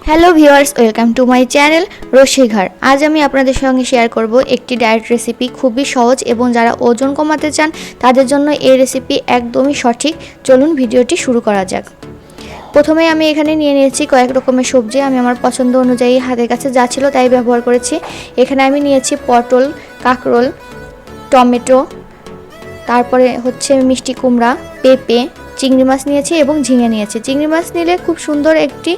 Hello viewers, welcome to my channel Rasighar. আজ আমি আপনাদের সঙ্গে শেয়ার করব একটি ডায়েট রেসিপি, খুবই সহজ এবং যারা ওজন কমাতে চান তাদের জন্য এই রেসিপি একদমই সঠিক। চলুন ভিডিওটি শুরু করা যাক। প্রথমে আমি এখানে নিয়ে নিয়েছি কয়েক রকমের সবজি। আমি আমার পছন্দ অনুযায়ী হাতের কাছে যা ছিল তাই ব্যবহার করেছি। এখানে আমি নিয়েছি পটল, কাঁকরোল, টমেটো, তারপরে হচ্ছে মিষ্টি কুমড়া, পেঁপে, চিংড়ি মাছ নিয়েছি এবং ঝিঙে নিয়েছি। চিংড়ি মাছ নিলে খুব সুন্দর একটি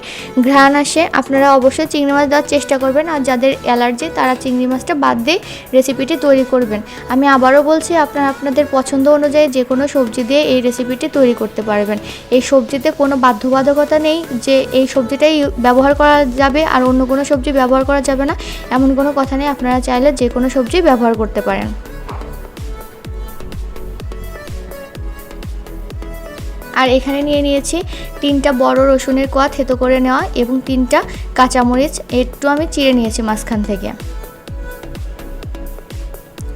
ঘ্রাণ আসে। আপনারা অবশ্যই চিংড়ি মাছ দেওয়ার চেষ্টা করবেন, আর যাদের অ্যালার্জি তারা চিংড়ি মাছটা বাদ দিয়ে রেসিপিটি তৈরি করবেন। আমি আবারও বলছি, আপনারা আপনাদের পছন্দ অনুযায়ী যে কোনো সবজি দিয়ে এই রেসিপিটি তৈরি করতে পারবেন। এই সবজিতে কোনো বাধ্যবাধকতা নেই যে এই সবজিটাই ব্যবহার করা যাবে আর অন্য কোনো সবজি ব্যবহার করা যাবে না, এমন কোনো কথা নেই। আপনারা চাইলে যে কোনো সবজি ব্যবহার করতে পারেন। আর এখানে নিয়ে নিয়েছি 3টা বড় রসুনের কোয়া থেতো করে নেওয়া এবং 3টা কাঁচামরিচ একটু আমি চিড়ে নিয়েছি মাঝখান থেকে।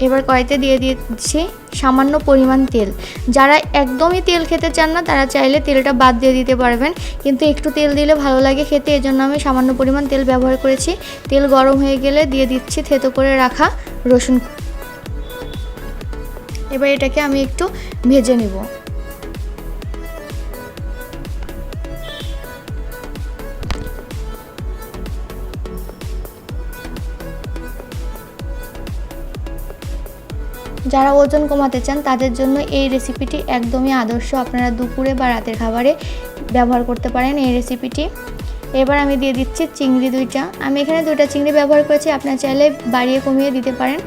এবার কড়াইতে দিয়ে দিচ্ছি সামান্য পরিমাণ তেল। যারা একদমই তেল খেতে চান না তারা চাইলে তেলটা বাদ দিয়ে দিতে পারবেন, কিন্তু একটু তেল দিলে ভালো লাগে খেতে, এজন্য আমি সামান্য পরিমাণ তেল ব্যবহার করেছি। তেল গরম হয়ে গেলে দিয়ে দিচ্ছি থেতো করে রাখা রসুন। এবার এটাকে আমি একটু ভেজে নেব। যারা ওজন কমাতে চান তাদের জন্য এই রেসিপিটি একদমই আদর্শ। আপনারা দুপুরে বা রাতের খাবারে ব্যবহার করতে পারেন এই রেসিপিটি। এবার আমি দিয়ে দিচ্ছি চিংড়ি 2টা। আমি এখানে 2টা চিংড়ি ব্যবহার করেছি, আপনারা চাইলে বাড়িয়ে কমিয়ে দিতে পারেন।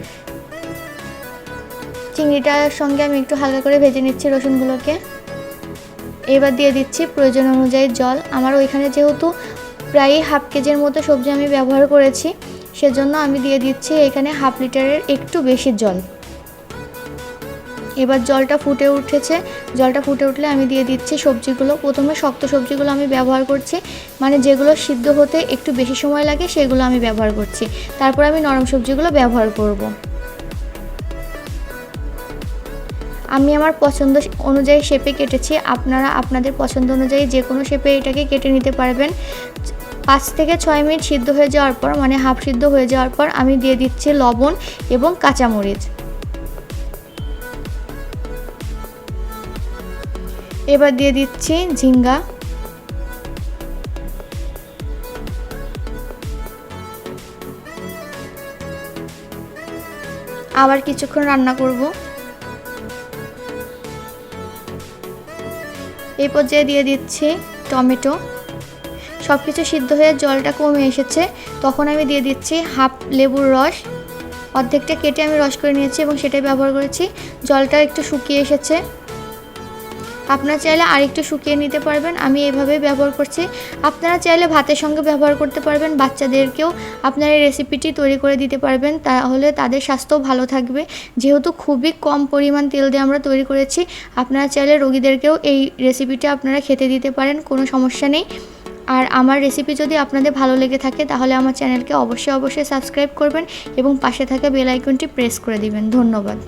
চিংড়িটার সঙ্গে আমি একটু হালকা করে ভেজে নিচ্ছি রসুনগুলোকে। এবার দিয়ে দিচ্ছি প্রয়োজন অনুযায়ী জল। আমার ওইখানে যেহেতু প্রায় হাফ কেজির মতো সবজি আমি ব্যবহার করেছি, সেজন্য আমি দিয়ে দিচ্ছি এখানে হাফ লিটারের একটু বেশি জল। এবার জলটা ফুটে উঠেছে, জলটা ফুটে উঠলে আমি দিয়ে দিচ্ছি সবজিগুলো। প্রথমে শক্ত সবজিগুলো আমি ব্যবহার করছি, মানে যেগুলো সিদ্ধ হতে একটু বেশি সময় লাগে সেগুলো আমি ব্যবহার করছি। তারপর আমি নরম সবজিগুলো ব্যবহার করব। আমি আমার পছন্দ অনুযায়ী শেপে কেটেছি, আপনারা আপনাদের পছন্দ অনুযায়ী যে কোনো শেপে এটাকে কেটে নিতে পারবেন। 5 থেকে 6 মিনিট সিদ্ধ হয়ে যাওয়ার পর, মানে হাফ সিদ্ধ হয়ে যাওয়ার পর আমি দিয়ে দিচ্ছি লবণ এবং কাঁচামরিচ। এবার দিয়ে দিচ্ছি ঝিঙ্গা। আবার কিছুক্ষণ রান্না করব। এই পর্যায়ে দিয়ে দিচ্ছি টমেটো। সব কিছু সিদ্ধ হয়ে জলটা কমে এসেছে, তখন আমি দিয়ে দিচ্ছি হাফ লেবুর রস। অর্ধেকটা কেটে আমি রস করে নিয়েছি এবং সেটাই ব্যবহার করেছি। জলটা একটু শুকিয়ে এসেছে, আপনারা চাইলে আরেকটু শুকিয়ে নিতে পারবেন। আমি এইভাবেই ব্যবহার করছি। আপনারা চাইলে ভাতের সঙ্গে ব্যবহার করতে পারবেন। বাচ্চাদেরকেও আপনারা এই রেসিপিটি তৈরি করে দিতে পারবেন, তাহলে তাদের স্বাস্থ্য ভালো থাকবে। যেহেতু খুবই কম পরিমাণ তেল দিয়ে আমরা তৈরি করেছি, আপনারা চাইলে রোগীদেরকেও এই রেসিপিটা আপনারা খেতে দিতে পারেন, কোনো সমস্যা নেই। আর আমার রেসিপি যদি আপনাদের ভালো লেগে থাকে তাহলে আমার চ্যানেলকে অবশ্যই সাবস্ক্রাইব করবেন এবং পাশে থাকা বেল আইকনটি প্রেস করে দিবেন। ধন্যবাদ।